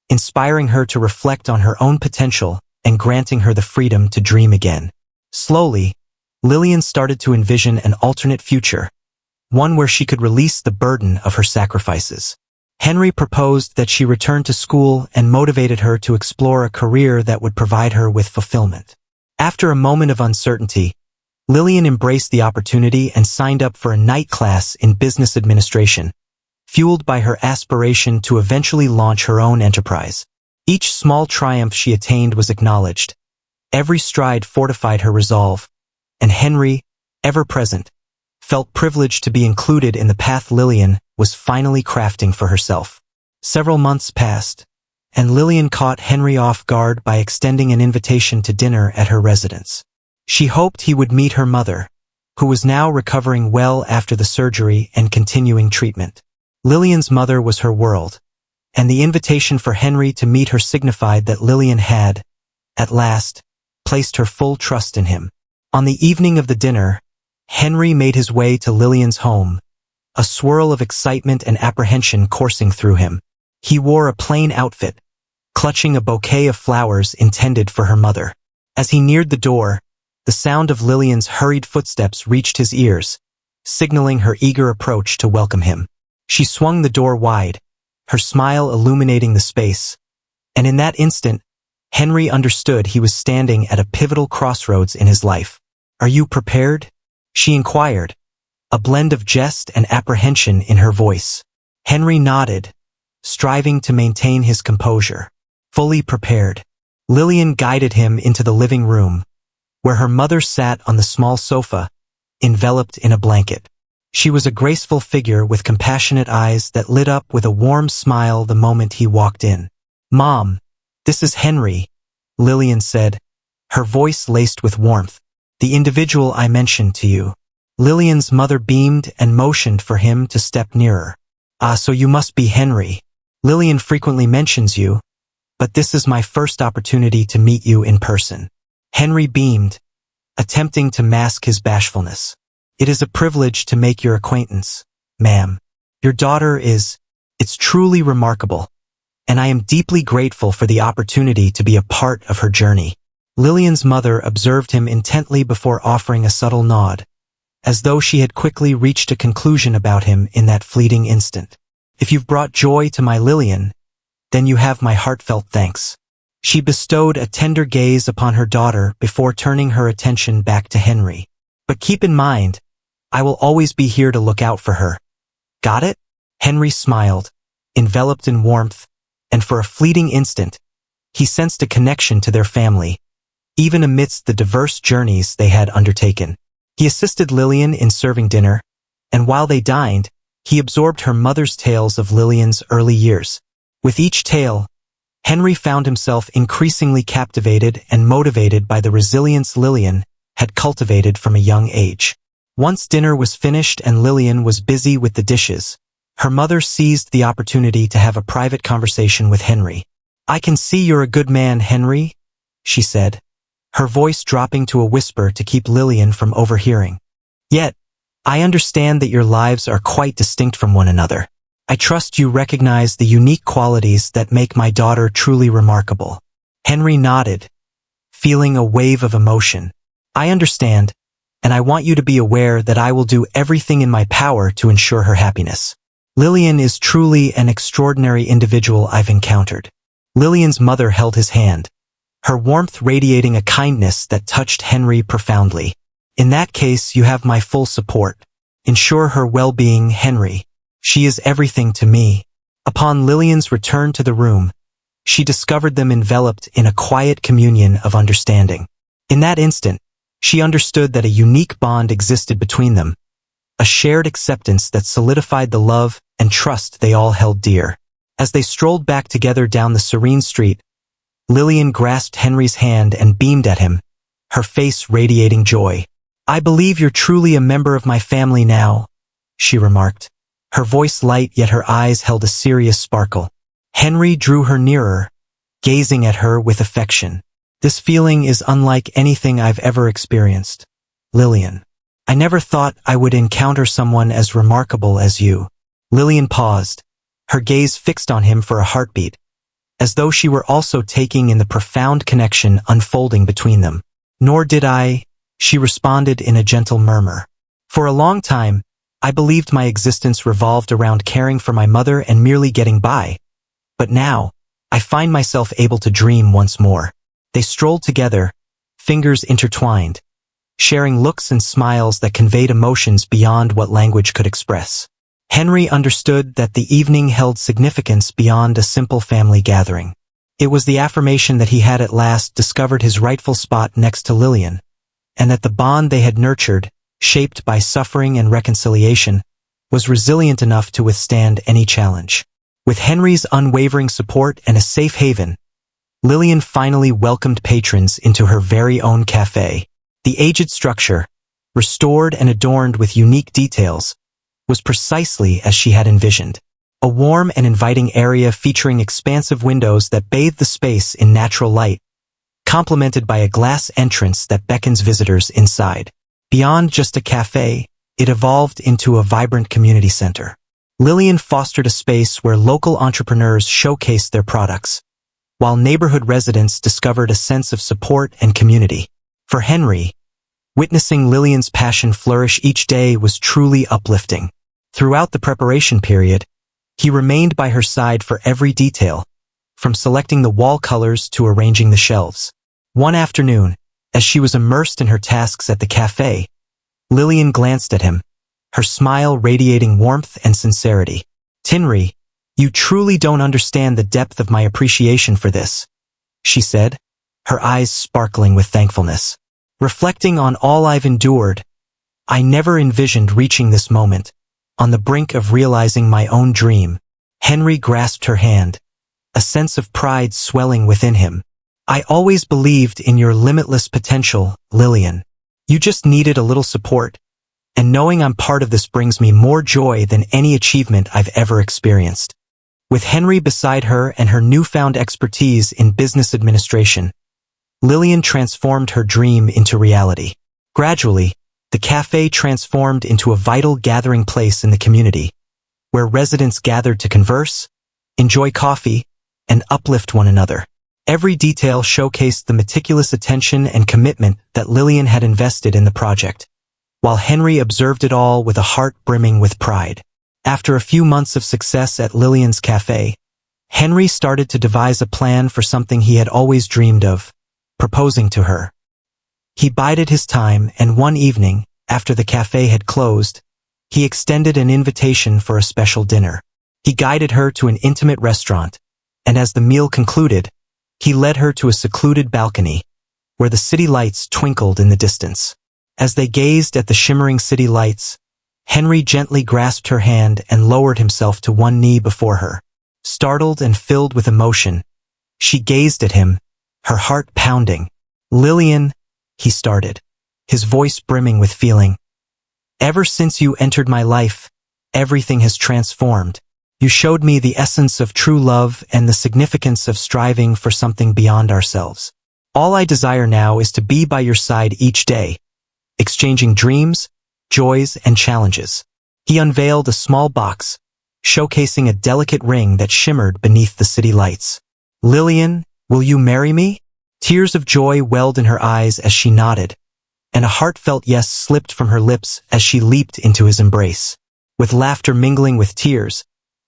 inspiring her to reflect on her own potential and granting her the freedom to dream again. Slowly, Lillian started to envision an alternate future, one where she could release the burden of her sacrifices. Henry proposed that she return to school and motivated her to explore a career that would provide her with fulfillment. After a moment of uncertainty, Lillian embraced the opportunity and signed up for a night class in business administration, fueled by her aspiration to eventually launch her own enterprise. Each small triumph she attained was acknowledged. Every stride fortified her resolve, and Henry, ever present, felt privileged to be included in the path Lillian was finally crafting for herself. Several months passed, and Lillian caught Henry off guard by extending an invitation to dinner at her residence. She hoped he would meet her mother, who was now recovering well after the surgery and continuing treatment. Lillian's mother was her world, and the invitation for Henry to meet her signified that Lillian had, at last, placed her full trust in him. On the evening of the dinner, Henry made his way to Lillian's home, a swirl of excitement and apprehension coursing through him. He wore a plain outfit, clutching a bouquet of flowers intended for her mother. As he neared the door, the sound of Lillian's hurried footsteps reached his ears, signaling her eager approach to welcome him. She swung the door wide, her smile illuminating the space. And in that instant, Henry understood he was standing at a pivotal crossroads in his life. "Are you prepared?" she inquired, a blend of jest and apprehension in her voice. Henry nodded, striving to maintain his composure. Fully prepared. Lillian guided him into the living room, where her mother sat on the small sofa, enveloped in a blanket. She was a graceful figure with compassionate eyes that lit up with a warm smile the moment he walked in. "Mom, this is Henry," Lillian said, her voice laced with warmth. "The individual I mentioned to you." Lillian's mother beamed and motioned for him to step nearer. "Ah, so you must be Henry. Lillian frequently mentions you, but this is my first opportunity to meet you in person." Henry beamed, attempting to mask his bashfulness. "It is a privilege to make your acquaintance, ma'am. Your daughter it's truly remarkable, and I am deeply grateful for the opportunity to be a part of her journey." Lillian's mother observed him intently before offering a subtle nod, as though she had quickly reached a conclusion about him in that fleeting instant. "If you've brought joy to my Lillian, then you have my heartfelt thanks." She bestowed a tender gaze upon her daughter before turning her attention back to Henry. "But keep in mind, I will always be here to look out for her. Got it?" Henry smiled, enveloped in warmth, and for a fleeting instant, he sensed a connection to their family, even amidst the diverse journeys they had undertaken. He assisted Lillian in serving dinner, and while they dined, he absorbed her mother's tales of Lillian's early years. With each tale, Henry found himself increasingly captivated and motivated by the resilience Lillian had cultivated from a young age. Once dinner was finished and Lillian was busy with the dishes, her mother seized the opportunity to have a private conversation with Henry. "I can see you're a good man, Henry," she said, her voice dropping to a whisper to keep Lillian from overhearing. "Yet, I understand that your lives are quite distinct from one another. I trust you recognize the unique qualities that make my daughter truly remarkable." Henry nodded, feeling a wave of emotion. "I understand, and I want you to be aware that I will do everything in my power to ensure her happiness. Lillian is truly an extraordinary individual I've encountered." Lillian's mother held his hand, her warmth radiating a kindness that touched Henry profoundly. "In that case, you have my full support. Ensure her well-being, Henry. She is everything to me." Upon Lillian's return to the room, she discovered them enveloped in a quiet communion of understanding. In that instant, she understood that a unique bond existed between them, a shared acceptance that solidified the love and trust they all held dear. As they strolled back together down the serene street, Lillian grasped Henry's hand and beamed at him, her face radiating joy. "I believe you're truly a member of my family now," she remarked, her voice light yet her eyes held a serious sparkle. Henry drew her nearer, gazing at her with affection. "This feeling is unlike anything I've ever experienced, Lillian. I never thought I would encounter someone as remarkable as you." Lillian paused, her gaze fixed on him for a heartbeat, as though she were also taking in the profound connection unfolding between them. "Nor did I," she responded in a gentle murmur. "For a long time, I believed my existence revolved around caring for my mother and merely getting by. But now, I find myself able to dream once more." They strolled together, fingers intertwined, sharing looks and smiles that conveyed emotions beyond what language could express. Henry understood that the evening held significance beyond a simple family gathering. It was the affirmation that he had at last discovered his rightful spot next to Lillian, and that the bond they had nurtured, shaped by suffering and reconciliation, was resilient enough to withstand any challenge. With Henry's unwavering support and a safe haven, Lillian finally welcomed patrons into her very own cafe. The aged structure, restored and adorned with unique details, was precisely as she had envisioned. A warm and inviting area featuring expansive windows that bathed the space in natural light, complemented by a glass entrance that beckons visitors inside. Beyond just a cafe, it evolved into a vibrant community center. Lillian fostered a space where local entrepreneurs showcased their products, while neighborhood residents discovered a sense of support and community. For Henry, witnessing Lillian's passion flourish each day was truly uplifting. Throughout the preparation period, He remained by her side for every detail, from selecting the wall colors to arranging the shelves. One afternoon, as she was immersed in her tasks at the cafe, Lillian glanced at him, her smile radiating warmth and sincerity. "Tinry, you truly don't understand the depth of my appreciation for this," she said, her eyes sparkling with thankfulness. "Reflecting on all I've endured, I never envisioned reaching this moment, on the brink of realizing my own dream." Henry grasped her hand, a sense of pride swelling within him. "I always believed in your limitless potential, Lillian. You just needed a little support, and knowing I'm part of this brings me more joy than any achievement I've ever experienced." With Henry beside her and her newfound expertise in business administration, Lillian transformed her dream into reality. Gradually, the cafe transformed into a vital gathering place in the community, where residents gathered to converse, enjoy coffee, and uplift one another. Every detail showcased the meticulous attention and commitment that Lillian had invested in the project, while Henry observed it all with a heart brimming with pride. After a few months of success at Lillian's cafe, Henry started to devise a plan for something he had always dreamed of: proposing to her. He bided his time, and one evening, after the cafe had closed, he extended an invitation for a special dinner. He guided her to an intimate restaurant, and as the meal concluded, he led her to a secluded balcony, where the city lights twinkled in the distance. As they gazed at the shimmering city lights, Henry gently grasped her hand and lowered himself to one knee before her. Startled and filled with emotion, she gazed at him, her heart pounding. "Lillian," he started, his voice brimming with feeling. "Ever since you entered my life, everything has transformed. You showed me the essence of true love and the significance of striving for something beyond ourselves. All I desire now is to be by your side each day, exchanging dreams, joys, and challenges." He unveiled a small box, showcasing a delicate ring that shimmered beneath the city lights. "Lillian, will you marry me?" Tears of joy welled in her eyes as she nodded, and a heartfelt yes slipped from her lips as she leaped into his embrace. With laughter mingling with tears,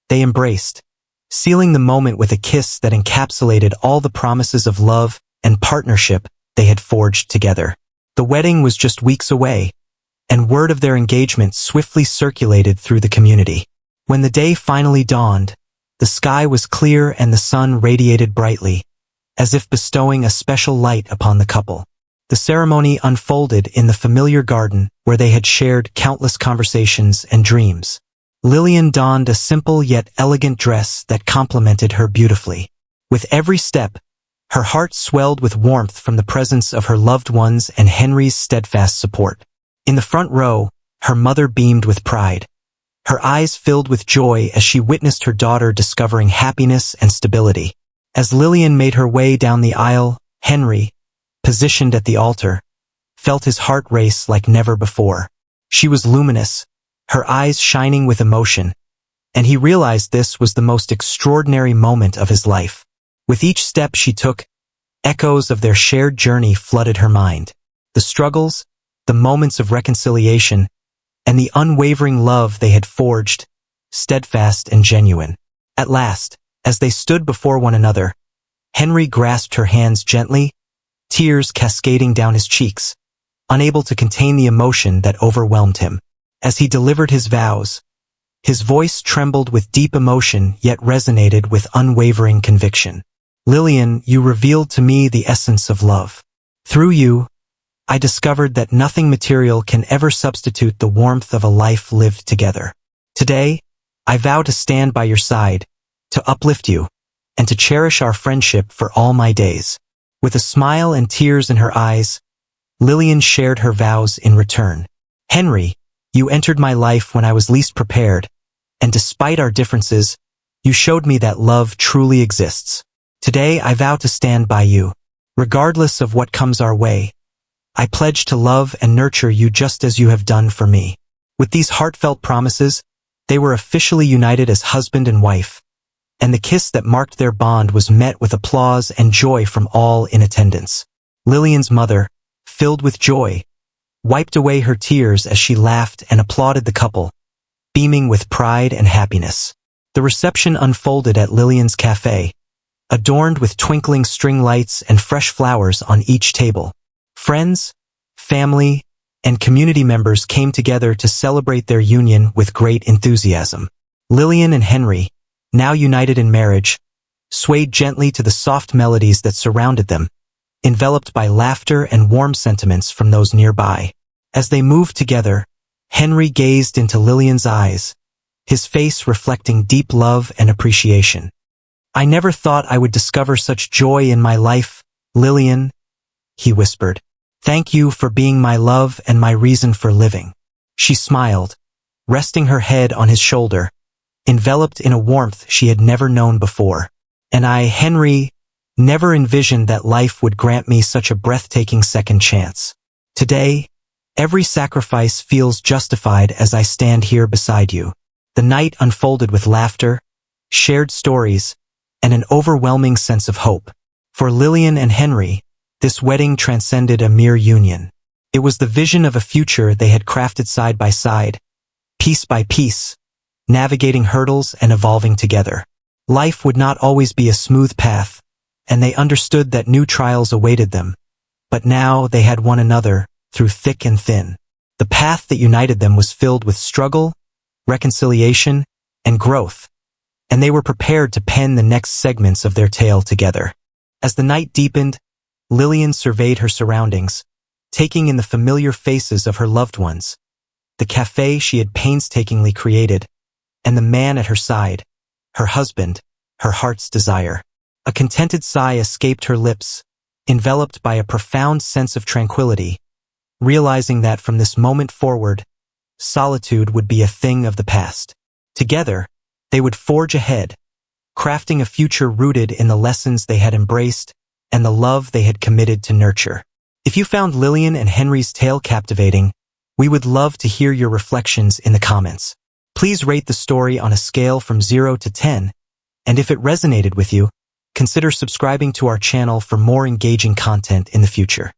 they embraced, sealing the moment with a kiss that encapsulated all the promises of love and partnership they had forged together. The wedding was just weeks away, and word of their engagement swiftly circulated through the community. When the day finally dawned, the sky was clear and the sun radiated brightly, as if bestowing a special light upon the couple. The ceremony unfolded in the familiar garden where they had shared countless conversations and dreams. Lillian donned a simple yet elegant dress that complemented her beautifully. With every step, her heart swelled with warmth from the presence of her loved ones and Henry's steadfast support. In the front row, her mother beamed with pride, her eyes filled with joy as she witnessed her daughter discovering happiness and stability. As Lillian made her way down the aisle, Henry, positioned at the altar, felt his heart race like never before. She was luminous, her eyes shining with emotion, and he realized this was the most extraordinary moment of his life. With each step she took, echoes of their shared journey flooded her mind. The struggles, the moments of reconciliation, and the unwavering love they had forged, steadfast and genuine. At last, as they stood before one another, Henry grasped her hands gently, tears cascading down his cheeks, unable to contain the emotion that overwhelmed him. As he delivered his vows, his voice trembled with deep emotion yet resonated with unwavering conviction. "Lillian, you revealed to me the essence of love. Through you, I discovered that nothing material can ever substitute the warmth of a life lived together. Today, I vow to stand by your side, to uplift you, and to cherish our friendship for all my days." With a smile and tears in her eyes, Lillian shared her vows in return. "Henry, you entered my life when I was least prepared, and despite our differences, you showed me that love truly exists. Today I vow to stand by you, regardless of what comes our way. I pledge to love and nurture you just as you have done for me." With these heartfelt promises, they were officially united as husband and wife, and the kiss that marked their bond was met with applause and joy from all in attendance. Lillian's mother, filled with joy, wiped away her tears as she laughed and applauded the couple, beaming with pride and happiness. The reception unfolded at Lillian's cafe, adorned with twinkling string lights and fresh flowers on each table. Friends, family, and community members came together to celebrate their union with great enthusiasm. Lillian and Henry, now united in marriage, swayed gently to the soft melodies that surrounded them, enveloped by laughter and warm sentiments from those nearby. As they moved together, Henry gazed into Lillian's eyes, his face reflecting deep love and appreciation. "I never thought I would discover such joy in my life, Lillian," he whispered. "Thank you for being my love and my reason for living." She smiled, resting her head on his shoulder, enveloped in a warmth she had never known before. "And I, Henry, never envisioned that life would grant me such a breathtaking second chance. Today, every sacrifice feels justified as I stand here beside you." The night unfolded with laughter, shared stories, and an overwhelming sense of hope. For Lillian and Henry, this wedding transcended a mere union. It was the vision of a future they had crafted side by side, piece by piece, navigating hurdles and evolving together. Life would not always be a smooth path, and they understood that new trials awaited them. But now they had one another, through thick and thin. The path that united them was filled with struggle, reconciliation, and growth, and they were prepared to pen the next segments of their tale together. As the night deepened, Lillian surveyed her surroundings, taking in the familiar faces of her loved ones, the cafe she had painstakingly created, and the man at her side, her husband, her heart's desire. A contented sigh escaped her lips, enveloped by a profound sense of tranquility, realizing that from this moment forward, solitude would be a thing of the past. Together, they would forge ahead, crafting a future rooted in the lessons they had embraced and the love they had committed to nurture. If you found Lillian and Henry's tale captivating, we would love to hear your reflections in the comments. Please rate the story on a scale from 0 to 10, and if it resonated with you, consider subscribing to our channel for more engaging content in the future.